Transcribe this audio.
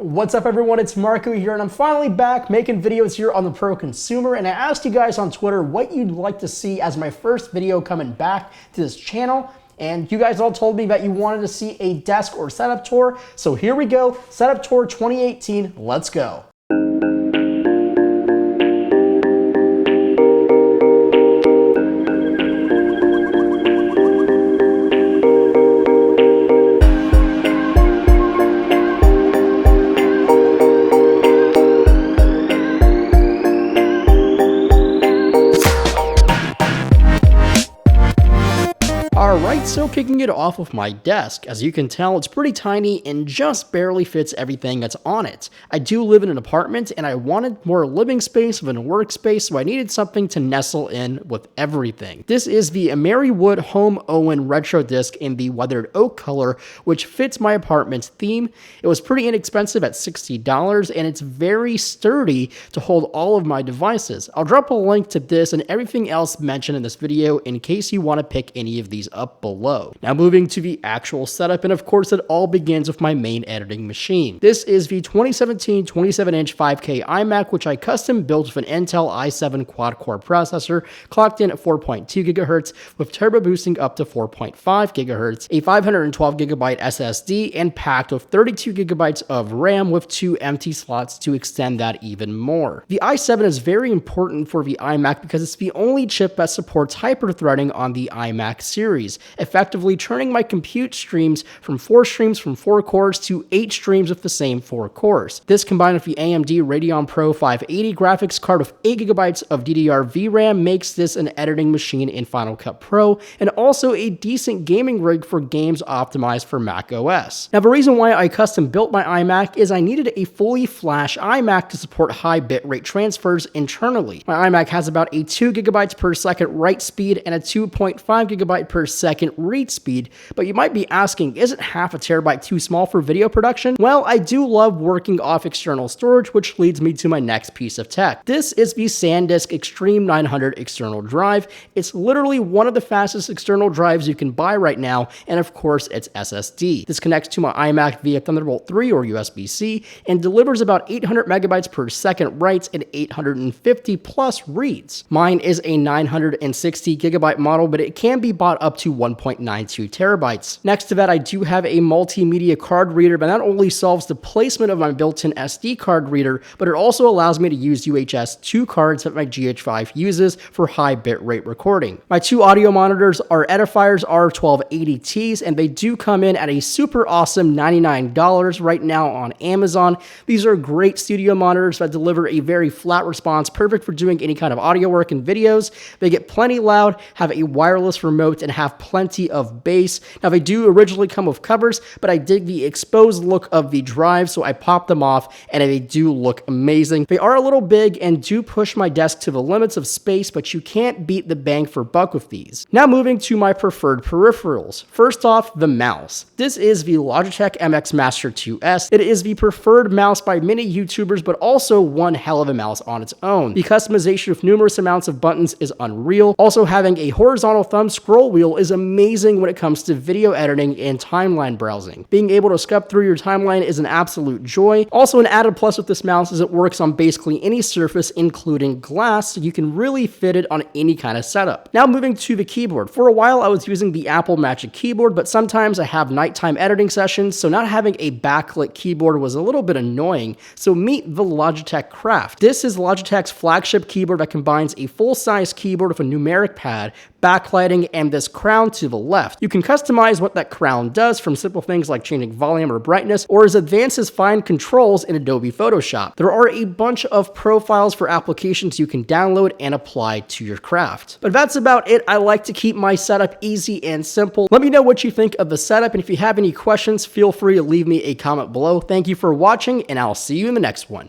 What's up everyone, it's Marco here and I'm finally back making videos here on the Pro Consumer, and I asked you guys on Twitter what you'd like to see as my first video coming back to this channel, and you guys all told me that you wanted to see a desk or setup tour, so here we go, setup tour 2018, let's go. Alright, so kicking it off with my desk. As you can tell, it's pretty tiny and just barely fits everything that's on it. I do live in an apartment and I wanted more living space than a workspace, so I needed something to nestle in with everything. This is the Marywood Home Owen Retro Disc in the weathered oak color, which fits my apartment's theme. It was pretty inexpensive at $60 and it's very sturdy to hold all of my devices. I'll drop a link to this and everything else mentioned in this video in case you want to pick any of these up below. Now moving to the actual setup, and of course it all begins with my main editing machine. This is the 2017 27-inch 5K Imac, which I custom built with an Intel i7 quad-core processor clocked in at 4.2 GHz with turbo boosting up to 4.5 GHz, a 512GB SSD, and packed with 32 GB of RAM with 2 empty slots to extend that even more. The i7 is very important for the iMac because it's the only chip that supports hyper-threading on the iMac series, effectively turning my compute streams from 4 cores to 8 streams with the same 4 cores. This combined with the AMD Radeon Pro 580 graphics card with 8 GB of DDR VRAM makes this an editing machine in Final Cut Pro and also a decent gaming rig for games optimized for Mac OS. Now the reason why I custom built my iMac is I needed a fully flash iMac to support high bitrate transfers internally. My iMac has about a 2 GB per second write speed and a 2.5 GB per second read speed, but you might be asking, isn't half a terabyte too small for video production? Well, I do love working off external storage, which leads me to my next piece of tech. This is the SanDisk Extreme 900 external drive. It's literally one of the fastest external drives you can buy right now, and of course it's SSD. This connects to my iMac via Thunderbolt 3 or USB-C and delivers about 800 megabytes per second writes and 850 plus reads. Mine is a 960 gigabyte model, but it can be bought up to 1.92 terabytes. Next to that, I do have a multimedia card reader, but that only solves the placement of my built-in SD card reader, but it also allows me to use UHS 2 cards that my GH5 uses for high bitrate recording. My 2 audio monitors are Edifiers R1280Ts, and they do come in at a super awesome $99 right now on Amazon. These are great studio monitors that deliver a very flat response, perfect for doing any kind of audio work and videos. They get plenty loud, have a wireless remote, and have plenty of bass. Now they do originally come with covers, but I dig the exposed look of the drive, so I popped them off and they do look amazing. They are a little big and do push my desk to the limits of space, but you can't beat the bang for buck with these. Now moving to my preferred peripherals. First off, the mouse. This is the Logitech MX Master 2S. It is the preferred mouse by many YouTubers, but also one hell of a mouse on its own. The customization with numerous amounts of buttons is unreal. Also having a horizontal thumb scroll wheel is amazing when it comes to video editing and timeline browsing. Being able to scrub through your timeline is an absolute joy. Also, an added plus with this mouse is it works on basically any surface, including glass, so you can really fit it on any kind of setup. Now moving to the keyboard. For a while, I was using the Apple Magic Keyboard, but sometimes I have nighttime editing sessions, so not having a backlit keyboard was a little bit annoying, so meet the Logitech Craft. This is Logitech's flagship keyboard that combines a full-size keyboard with a numeric pad, backlighting, and this crown to the left. You can customize what that crown does, from simple things like changing volume or brightness, or as advanced as fine controls in Adobe Photoshop. There are a bunch of profiles for applications you can download and apply to your craft. But that's about it. I like to keep my setup easy and simple. Let me know what you think of the setup, and if you have any questions, feel free to leave me a comment below. Thank you for watching, and I'll see you in the next one.